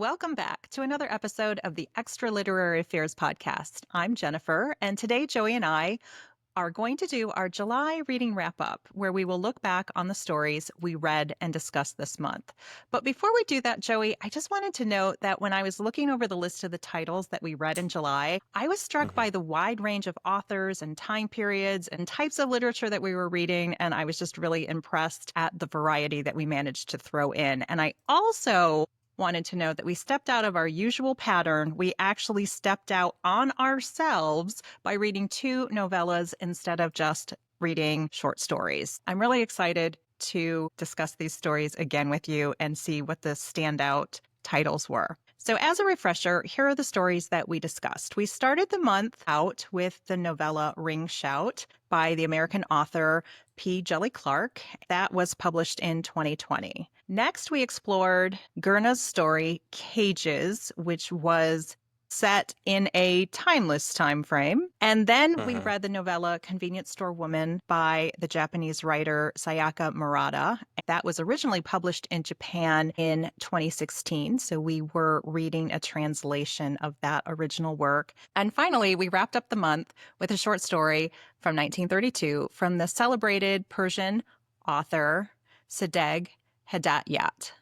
Welcome back to another episode of the Extra Literary Affairs podcast. I'm Jennifer, and today Joey and I are going to do our July reading wrap up, where we will look back on the stories we read and discussed this month. But before we do that, Joey, I just wanted to note that when I was looking over the list of the titles that we read in July, I was struck by the wide range of authors and time periods and types of literature that we were reading. And I was just really impressed at the variety that we managed to throw in. And I also wanted to know that we stepped out of our usual pattern. We actually stepped out on ourselves by reading two novellas instead of just reading short stories. I'm really excited to discuss these stories again with you and see what the standout titles were. So as a refresher, here are the stories that we discussed. We started the month out with the novella Ring Shout by the American author P. Djeli Clark. That was published in 2020. Next, we explored Gurna's story Cages, which was set in a timeless time frame. And then we read the novella Convenience Store Woman by the Japanese writer Sayaka Murata. That was originally published in Japan in 2016. So we were reading a translation of that original work. And finally, we wrapped up the month with a short story from 1932 from the celebrated Persian author Sadegh Hedayat.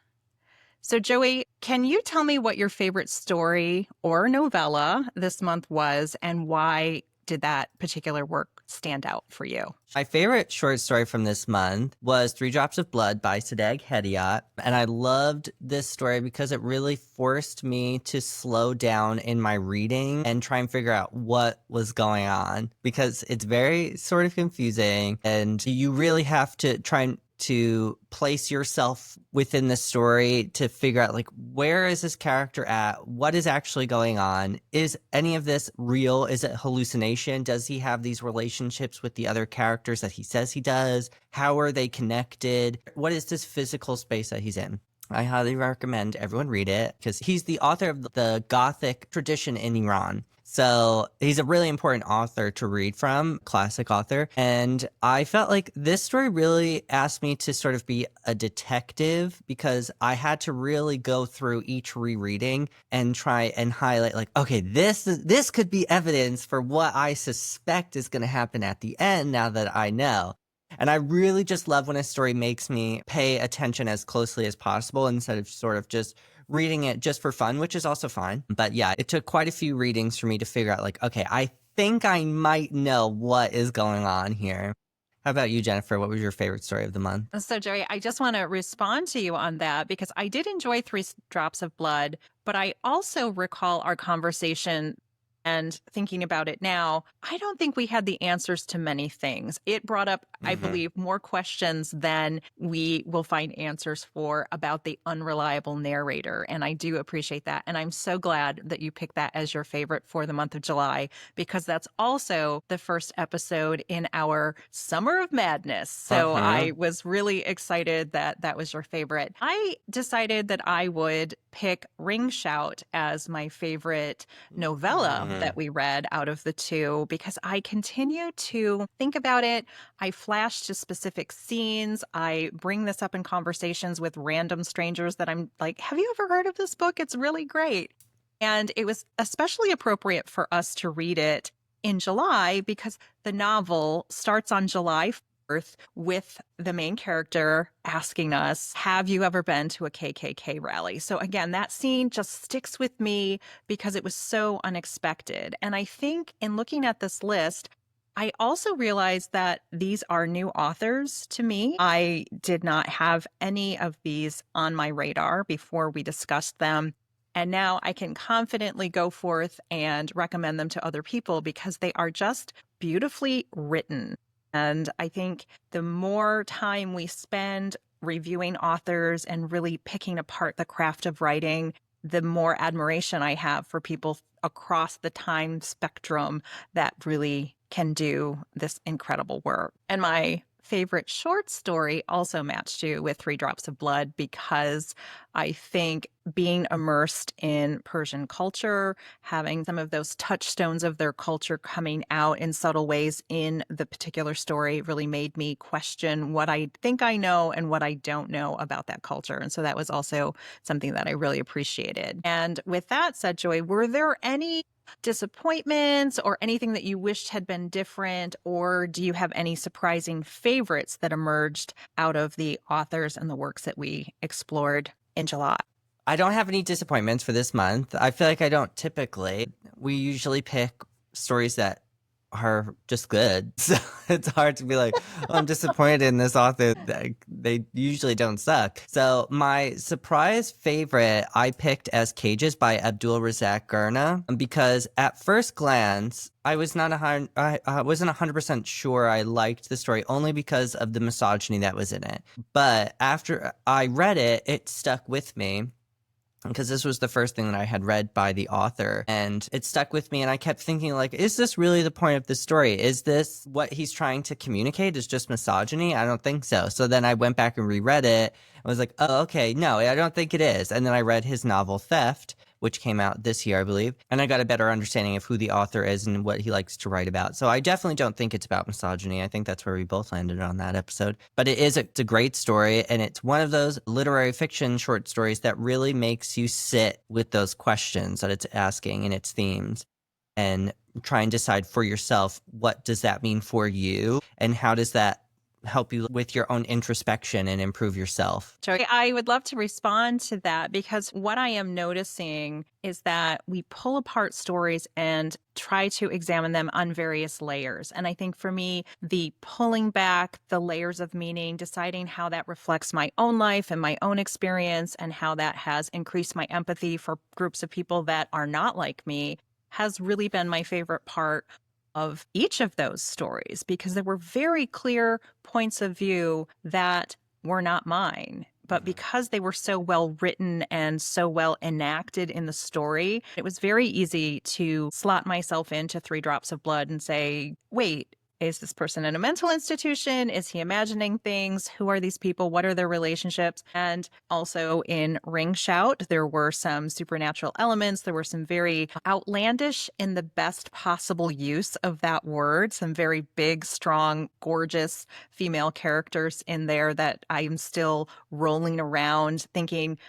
So, Joey, can you tell me what your favorite story or novella this month was, and why did that particular work stand out for you? My favorite short story from this month was Three Drops of Blood by Sadegh Hedayat. And I loved this story because it really forced me to slow down in my reading and try and figure out what was going on, because it's very sort of confusing and you really have to try and to place yourself within the story to figure out, like, where is this character at? What is actually going on? Is any of this real? Is it hallucination? Does he have these relationships with the other characters that he says he does? How are they connected? What is this physical space that he's in? I highly recommend everyone read it because he's the author of the Gothic tradition in Iran. So he's a really important author to read from, classic author. And I felt like this story really asked me to sort of be a detective, because I had to really go through each rereading and try and highlight, like, okay, this could be evidence for what I suspect is going to happen at the end now that I know. And I really just love when a story makes me pay attention as closely as possible instead of sort of just reading it just for fun, which is also fine. But yeah, it took quite a few readings for me to figure out, like, okay, I think I might know what is going on here. How about you, Jennifer? What was your favorite story of the month? So, Jerry, I just want to respond to you on that because I did enjoy Three Drops of Blood, but I also recall our conversation and thinking about it now, I don't think we had the answers to many things. It brought up, I believe, more questions than we will find answers for about the unreliable narrator. And I do appreciate that. And I'm so glad that you picked that as your favorite for the month of July, because that's also the first episode in our Summer of Madness. So I was really excited that that was your favorite. I decided that I would pick Ring Shout as my favorite novella that we read out of the two, because I continue to think about it. I flash to specific scenes. I bring this up in conversations with random strangers that I'm like, have you ever heard of this book? It's really great. And it was especially appropriate for us to read it in July because the novel starts on July with the main character asking us, have you ever been to a KKK rally? So again, that scene just sticks with me because it was so unexpected. And I think in looking at this list, I also realized that these are new authors to me. I did not have any of these on my radar before we discussed them. And now I can confidently go forth and recommend them to other people because they are just beautifully written. And I think the more time we spend reviewing authors and really picking apart the craft of writing, the more admiration I have for people across the time spectrum that really can do this incredible work. And my favorite short story also matched you with Three Drops of Blood because I think being immersed in Persian culture, having some of those touchstones of their culture coming out in subtle ways in the particular story really made me question what I think I know and what I don't know about that culture. And so that was also something that I really appreciated. And with that said, Joy, were there any disappointments or anything that you wished had been different? Or do you have any surprising favorites that emerged out of the authors and the works that we explored in July? I don't have any disappointments for this month. I feel like I don't typically. We usually pick stories that are just good. So it's hard to be like, oh, I'm disappointed in this author. They usually don't suck. So my surprise favorite I picked as Cages by Abdul Razak Gurna because at first glance, I wasn't 100% sure I liked the story only because of the misogyny that was in it. But after I read it, it stuck with me because this was the first thing that I had read by the author, and it stuck with me, and I kept thinking, like, is this really the point of the story? Is this what he's trying to communicate is just misogyny? I don't think so. So then I went back and reread it. I was like, oh, okay, no, I don't think it is. And then I read his novel Theft, which came out this year, I believe, and I got a better understanding of who the author is and what he likes to write about. So I definitely don't think it's about misogyny. I think that's where we both landed on that episode. But it's a great story, and it's one of those literary fiction short stories that really makes you sit with those questions that it's asking and its themes and try and decide for yourself, what does that mean for you, and how does that help you with your own introspection and improve yourself? Joey, I would love to respond to that because what I am noticing is that we pull apart stories and try to examine them on various layers. And I think for me, the pulling back the layers of meaning, deciding how that reflects my own life and my own experience, and how that has increased my empathy for groups of people that are not like me, has really been my favorite part of each of those stories because there were very clear points of view that were not mine. But because they were so well written and so well enacted in the story, it was very easy to slot myself into Three Drops of Blood and say, wait, is this person in a mental institution? Is he imagining things? Who are these people? What are their relationships? And also in Ring Shout, there were some supernatural elements. There were some very outlandish in the best possible use of that word, some very big, strong, gorgeous female characters in there that I'm still rolling around thinking,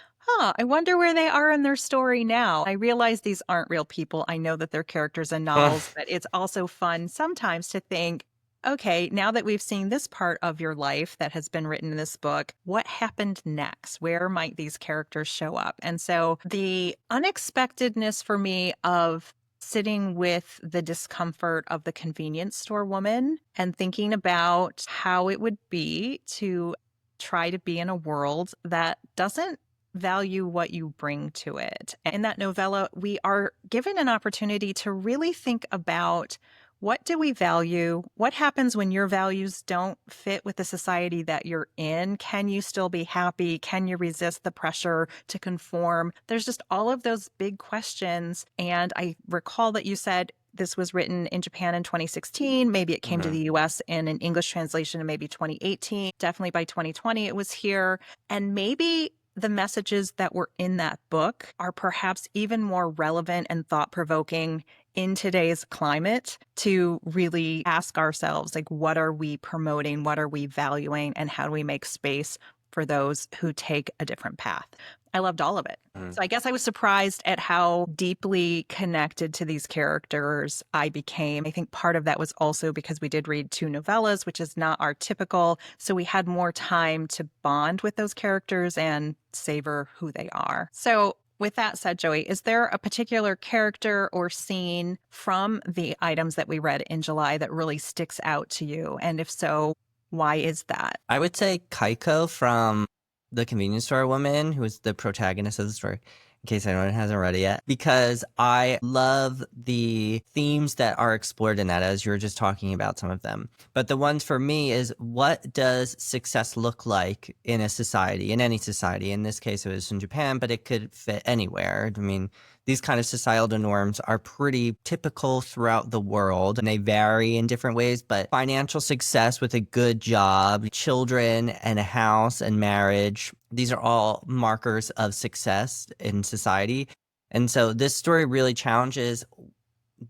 I wonder where they are in their story now. I realize these aren't real people. I know that they're characters in novels, but it's also fun sometimes to think, okay, now that we've seen this part of your life that has been written in this book, what happened next? Where might these characters show up? And so the unexpectedness for me of sitting with the discomfort of the convenience store woman and thinking about how it would be to try to be in a world that doesn't value what you bring to it. In that novella, we are given an opportunity to really think about, what do we value? What happens when your values don't fit with the society that you're in? Can you still be happy? Can you resist the pressure to conform? There's just all of those big questions. And I recall that you said this was written in Japan in 2016. Maybe it came to the US in an English translation in maybe 2018. Definitely by 2020, it was here. And maybe the messages that were in that book are perhaps even more relevant and thought-provoking in today's climate to really ask ourselves, like, what are we promoting? What are we valuing? And how do we make space for those who take a different path? I loved all of it. So I guess I was surprised at how deeply connected to these characters I became. I think part of that was also because we did read 2 novellas, which is not our typical. So we had more time to bond with those characters and savor who they are. So with that said, Joey, is there a particular character or scene from the items that we read in July that really sticks out to you? And if so, why is that? I would say Kaiko from The Convenience Store Woman, who is the protagonist of the story, in case anyone hasn't read it yet, because I love the themes that are explored in that, as you were just talking about some of them. But the ones for me is, what does success look like in a society, in any society? In this case, it was in Japan, but it could fit anywhere. I mean, these kind of societal norms are pretty typical throughout the world, and they vary in different ways. But financial success with a good job, children and a house and marriage, these are all markers of success in society. And so this story really challenges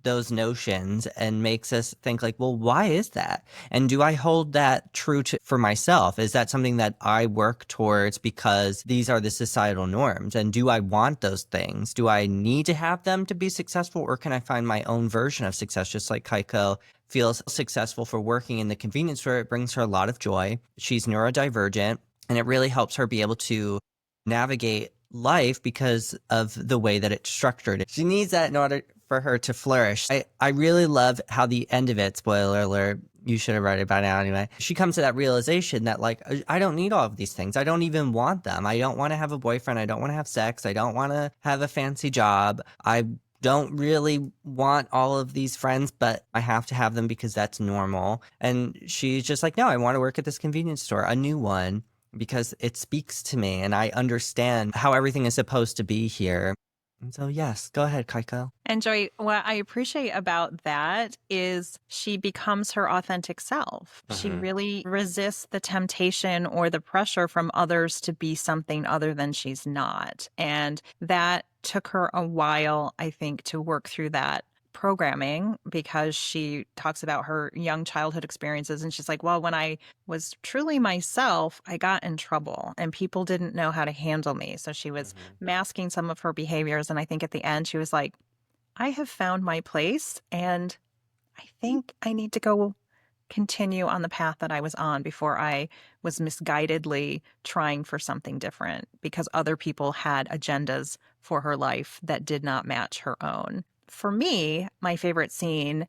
those notions and makes us think like, well, why is that? And do I hold that true for myself? Is that something that I work towards because these are the societal norms? And do I want those things? Do I need to have them to be successful, or can I find my own version of success? Just like Kaiko feels successful for working in the convenience store. It brings her a lot of joy. She's neurodivergent, and it really helps her be able to navigate life because of the way that it's structured. She needs that in order for her to flourish. I really love how the end of it, spoiler alert, you should have read it by now anyway. She comes to that realization that like, I don't need all of these things. I don't even want them. I don't want to have a boyfriend. I don't want to have sex. I don't want to have a fancy job. I don't really want all of these friends, but I have to have them because that's normal. And she's just like, no, I want to work at this convenience store, a new one, because it speaks to me and I understand how everything is supposed to be here. And so, yes, go ahead, Kaiko. And Joy, what I appreciate about that is she becomes her authentic self. She really resists the temptation or the pressure from others to be something other than she's not. And that took her a while, I think, to work through that programming, because she talks about her young childhood experiences. And she's like, well, when I was truly myself, I got in trouble and people didn't know how to handle me. So she was masking some of her behaviors. And I think at the end, she was like, I have found my place and I think I need to go continue on the path that I was on before I was misguidedly trying for something different because other people had agendas for her life that did not match her own. For me, my favorite scene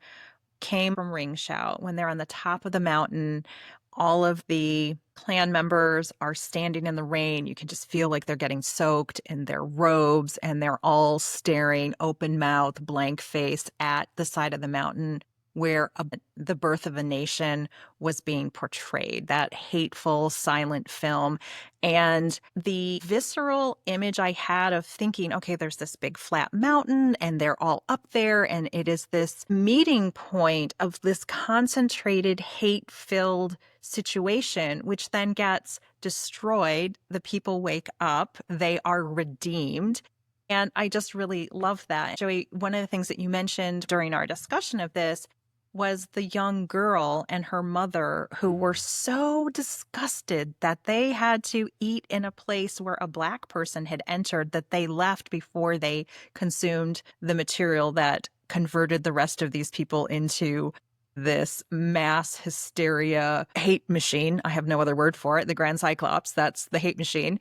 came from Ring Shout when they're on the top of the mountain. All of the clan members are standing in the rain. You can just feel like they're getting soaked in their robes, and they're all staring open mouth, blank face at the side of the mountain where the birth of a nation was being portrayed, that hateful, silent film. And the visceral image I had of thinking, okay, there's this big flat mountain and they're all up there, and it is this meeting point of this concentrated, hate-filled situation, which then gets destroyed. The people wake up, they are redeemed. And I just really love that. Joey, one of the things that you mentioned during our discussion of this was the young girl and her mother who were so disgusted that they had to eat in a place where a Black person had entered, that they left before they consumed the material that converted the rest of these people into this mass hysteria hate machine. I have no other word for it. The Grand Cyclops, that's the hate machine.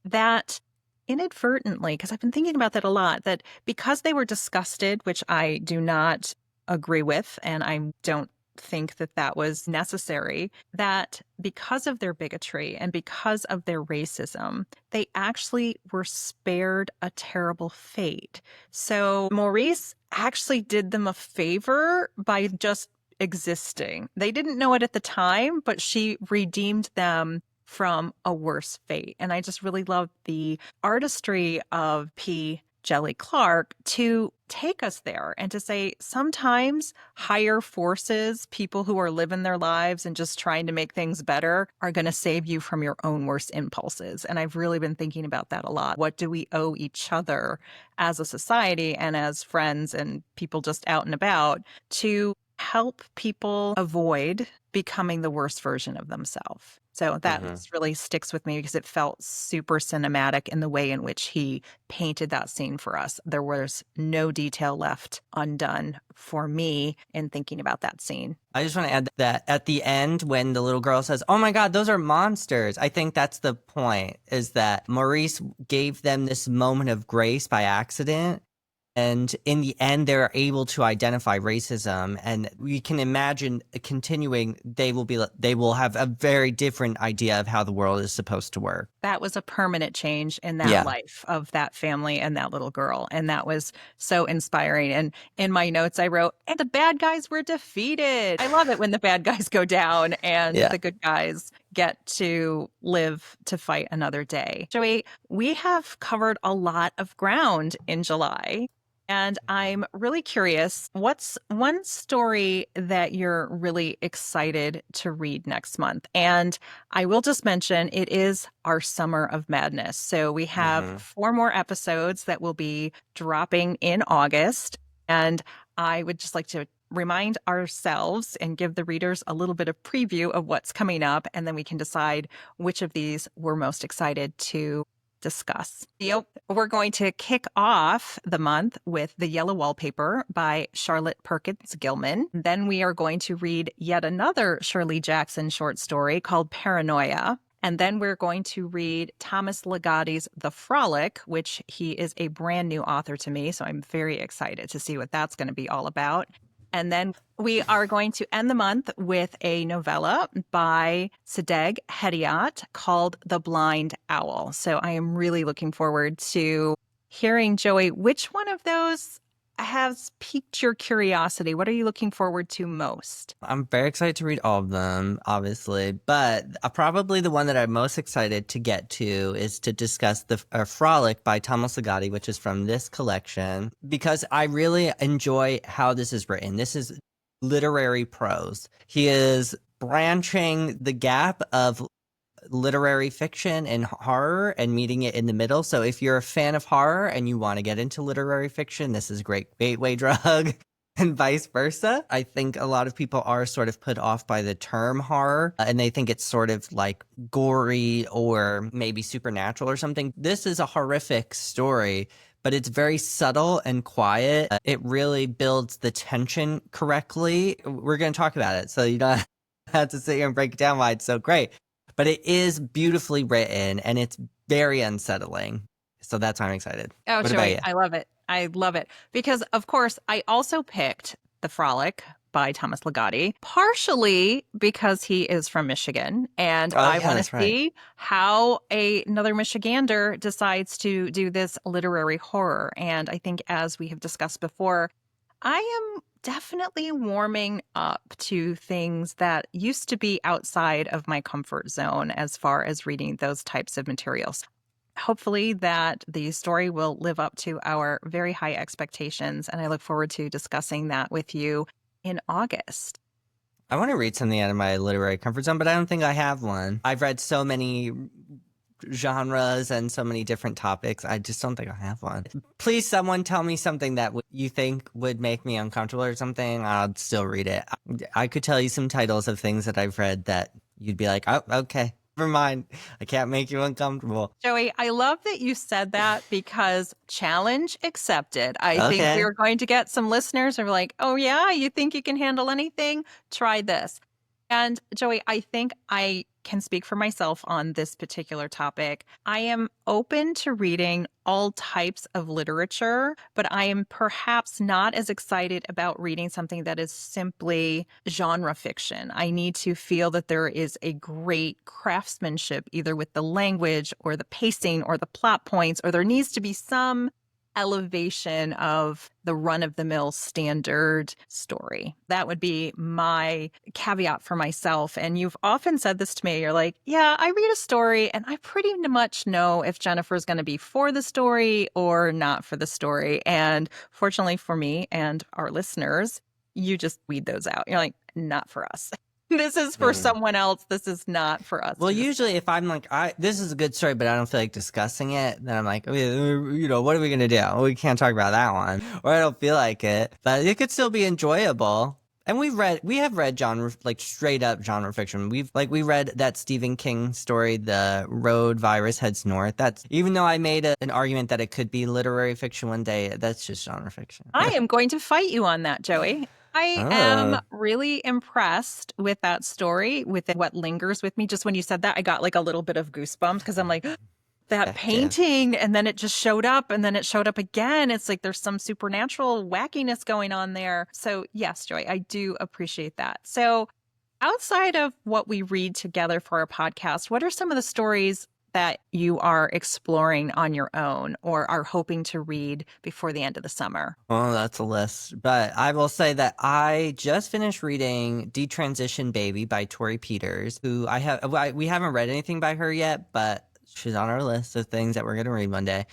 That inadvertently, because I've been thinking about that a lot, that because they were disgusted, which I do not agree with, and I don't think that that was necessary, that because of their bigotry and because of their racism, they actually were spared a terrible fate. So Maurice actually did them a favor by just existing. They didn't know it at the time, but she redeemed them from a worse fate. And I just really love the artistry of P. Djeli Clark to take us there and to say sometimes higher forces, people who are living their lives and just trying to make things better, are going to save you from your own worst impulses. And I've really been thinking about that a lot. What do we owe each other as a society and as friends and people just out and about to help people avoid becoming the worst version of themselves? So that really sticks with me because it felt super cinematic in the way in which he painted that scene for us. There was no detail left undone for me in thinking about that scene. I just want to add that at the end, when the little girl says, oh my God, those are monsters, I think that's the point, is that Maurice gave them this moment of grace by accident. And in the end, they're able to identify racism, and we can imagine continuing. They will have a very different idea of how the world is supposed to work. That was a permanent change in that life of that family and that little girl. And that was so inspiring. And in my notes, I wrote, and the bad guys were defeated. I love it when the bad guys go down and the good guys get to live to fight another day. Joey, we have covered a lot of ground in July. And I'm really curious, what's one story that you're really excited to read next month? And I will just mention it is our Summer of Madness. So we have Hmm. 4 more episodes that will be dropping in August. And I would just like to remind ourselves and give the readers a little bit of preview of what's coming up. And then we can decide which of these we're most excited to discuss. Yep. We're going to kick off the month with The Yellow Wallpaper by Charlotte Perkins Gilman. Then we are going to read yet another Shirley Jackson short story called Paranoia. And then we're going to read Thomas Ligotti's The Frolic, which he is a brand new author to me. So I'm very excited to see what that's going to be all about. And then we are going to end the month with a novella by Sadegh Hediat called The Blind Owl. So I am really looking forward to hearing, Joey, which one of those has piqued your curiosity? What are you looking forward to most? I'm very excited to read all of them, obviously, but probably the one that I'm most excited to get to is to discuss the Frolic by Thomas Ligotti, which is from this collection, because I really enjoy how this is written. This is literary prose. He is branching the gap of literary fiction and horror and meeting it in the middle. So if you're a fan of horror and you want to get into literary fiction, this is a great gateway drug. And vice versa. I think a lot of people are sort of put off by the term horror and they think it's sort of like gory or maybe supernatural or something. This is a horrific story, but it's very subtle and quiet. It really builds the tension correctly. We're going to talk about it, so you don't have to sit here and break it down why it's so great. But it is beautifully written and it's very unsettling. So that's why I'm excited. Oh, What about Joey, you? I love it. I love it. Because, of course, I also picked The Frolic by Thomas Ligotti, partially because he is from Michigan. And Oh, I yeah, want to that's right. see how another Michigander decides to do this literary horror. And I think, as we have discussed before, I am definitely warming up to things that used to be outside of my comfort zone as far as reading those types of materials. Hopefully that the story will live up to our very high expectations, and I look forward to discussing that with you in August. I want to read something out of my literary comfort zone, but I don't think I have one. I've read so many genres and so many different topics. I just don't think I have one. Please, someone tell me something that you think would make me uncomfortable or something. I'll still read it. I could tell you some titles of things that I've read that you'd be like, oh, okay, never mind. I can't make you uncomfortable. Joey, I love that you said that because challenge accepted. I think Okay. we're going to get some listeners who are like, oh, yeah, you think you can handle anything? Try this. And Joey, I think I can speak for myself on this particular topic. I am open to reading all types of literature, but I am perhaps not as excited about reading something that is simply genre fiction. I need to feel that there is a great craftsmanship, either with the language or the pacing or the plot points, or there needs to be some elevation of the run-of-the-mill standard story. That would be my caveat for myself. And you've often said this to me. You're like, yeah, I read a story and I pretty much know if Jennifer's going to be for the story or not for the story. And fortunately for me and our listeners, you just weed those out. You're like, not for us. This is for someone else. This is not for us. Well, to discuss. usually if I'm like, this is a good story, but I don't feel like discussing it, then I'm like, what are we going to do? We can't talk about that one. Or I don't feel like it, but it could still be enjoyable. And we have read genre, like straight up genre fiction. We read that Stephen King story, The Road Virus Heads North. That's, even though I made an argument that it could be literary fiction one day, that's just genre fiction. I am going to fight you on that, Joey. I am Oh. really impressed with that story, with what lingers with me. Just when you said that, I got like a little bit of goosebumps because I'm like, that Effective. painting, and then it just showed up, and then it showed up again. It's like there's some supernatural wackiness going on there. So yes, Joy, I do appreciate that. So outside of what we read together for our podcast, what are some of the stories that you are exploring on your own or are hoping to read before the end of the summer? Oh, that's a list. But I will say that I just finished reading Detransition Baby by Tori Peters, who we haven't read anything by her yet, but she's on our list of things that we're going to read one day.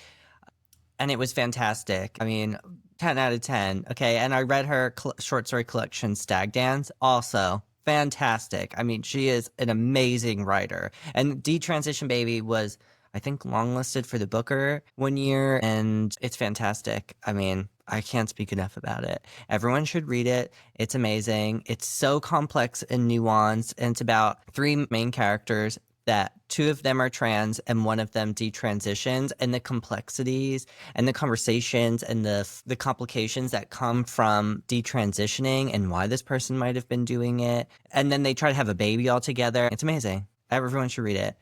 And it was fantastic. I mean, 10 out of 10. Okay. And I read her short story collection, Stag Dance, also fantastic. I mean, she is an amazing writer. And Detransition Baby was, I think, longlisted for the Booker one year, and it's fantastic. I mean, I can't speak enough about it. Everyone should read it. It's amazing. It's so complex and nuanced, and it's about three main characters that two of them are trans and one of them detransitions, and the complexities and the conversations and the complications that come from detransitioning and why this person might have been doing it. And then they try to have a baby all together. It's amazing. Everyone should read it.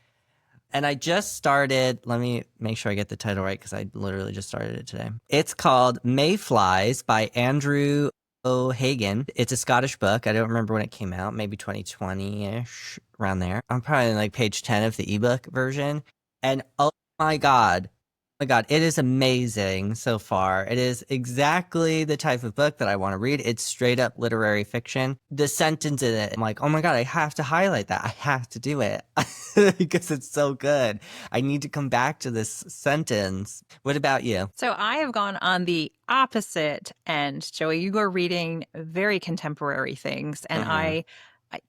And I just started, let me make sure I get the title right because I literally just started it today. It's called Mayflies by Andrew O'Hagan. It's a Scottish book. I don't remember when it came out, maybe 2020-ish, around there. I'm probably like page 10 of the ebook version. And oh my God, it is amazing so far. It is exactly the type of book that I want to read. It's straight up literary fiction. The sentence in it, I'm like, oh my God, I have to highlight that. I have to do it because it's so good. I need to come back to this sentence. What about you? So I have gone on the opposite end, Joey. You are reading very contemporary things. And Mhm. I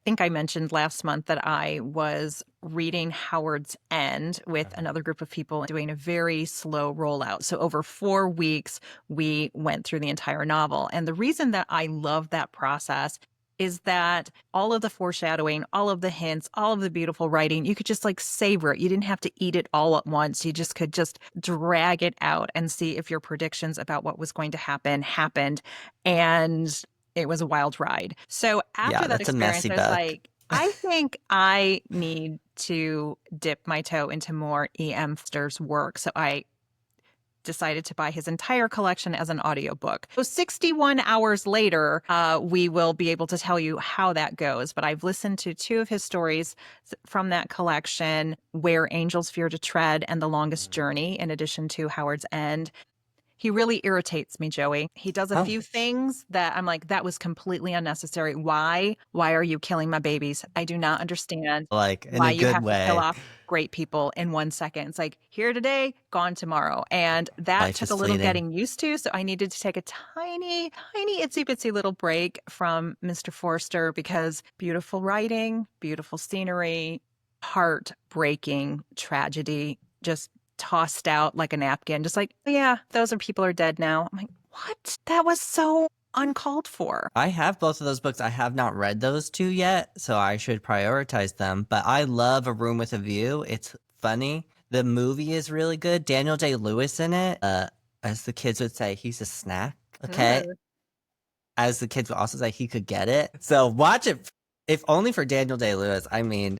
think I mentioned last month that I was reading Howard's End with another group of people doing a very slow rollout. So over 4 weeks, we went through the entire novel. And the reason that I love that process is that all of the foreshadowing, all of the hints, all of the beautiful writing, you could just like savor it. You didn't have to eat it all at once. You just could just drag it out and see if your predictions about what was going to happen happened. And it was a wild ride. So Yeah, after that that's a experience, messy I was book. like, I think I need to dip my toe into more E.M. Forster's work. So I decided to buy his entire collection as an audiobook. So 61 hours later, we will be able to tell you how that goes. But I've listened to two of his stories from that collection, Where Angels Fear to Tread and The Longest Journey, in addition to Howard's End. He really irritates me, Joey. He does a Oh, few things that I'm like, that was completely unnecessary. Why? Why are you killing my babies? I do not understand like in why a you good have to kill way. off great people in 1 second. It's like here today, gone tomorrow. And that Life took is a little fleeting. getting used to. So I needed to take a tiny, tiny, itsy bitsy little break from Mr. Forster because beautiful writing, beautiful scenery, heartbreaking tragedy, just tossed out like a napkin, just like, yeah, those are people are dead now. I'm like, what? That was so uncalled for. I have both of those books. I have not read those two yet, so I should prioritize them. But I love A Room with a View. It's funny. The movie is really good. Daniel Day-Lewis in it. As the kids would say, he's a snack. Okay. Mm. As the kids would also say, he could get it. So watch it, if only for Daniel Day-Lewis. I mean,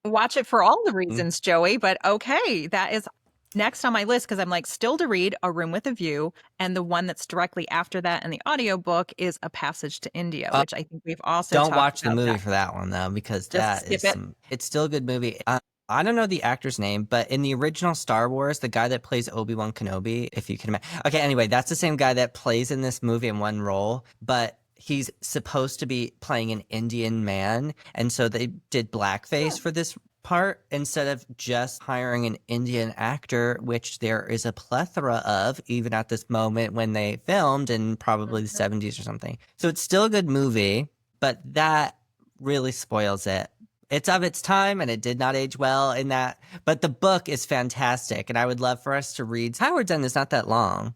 Watch it for all the mm, reasons, Joey, but okay, that is next on my list because I'm like still to read A Room with a View, and the one that's directly after that in the audiobook is A Passage to India, uh, which I think we've also don't talked watch the about movie that. for that one though, because Just that skip is it. it's still a good movie. I don't know the actor's name, but in the original Star Wars, the guy that plays Obi-Wan Kenobi, if you can imagine. Okay, anyway, that's the same guy that plays in this movie in one role, but he's supposed to be playing an Indian man. And so they did blackface for this part instead of just hiring an Indian actor, which there is a plethora of, even at this moment when they filmed in probably the Mhm. 70s or something. So it's still a good movie, but that really spoils it. It's of its time and it did not age well in that, but the book is fantastic and I would love for us to read. Howard's End is not that long.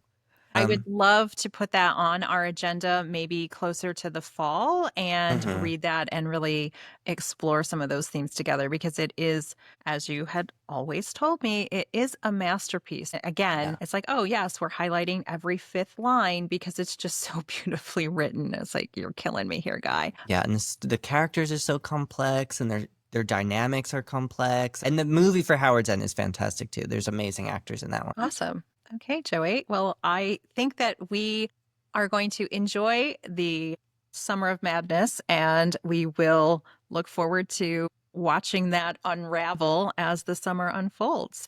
I would Um, love to put that on our agenda maybe closer to the fall and mhm. read that and really explore some of those themes together because it is, as you had always told me, it is a masterpiece. Yeah. Again, it's like, oh, yes, we're highlighting every fifth line because it's just so beautifully written. It's like, you're killing me here, guy. Yeah, and the characters are so complex and their dynamics are complex. And the movie for Howard's End is fantastic too. There's amazing actors in that one. Awesome. Okay, Joey. Well, I think that we are going to enjoy the summer of madness and we will look forward to watching that unravel as the summer unfolds.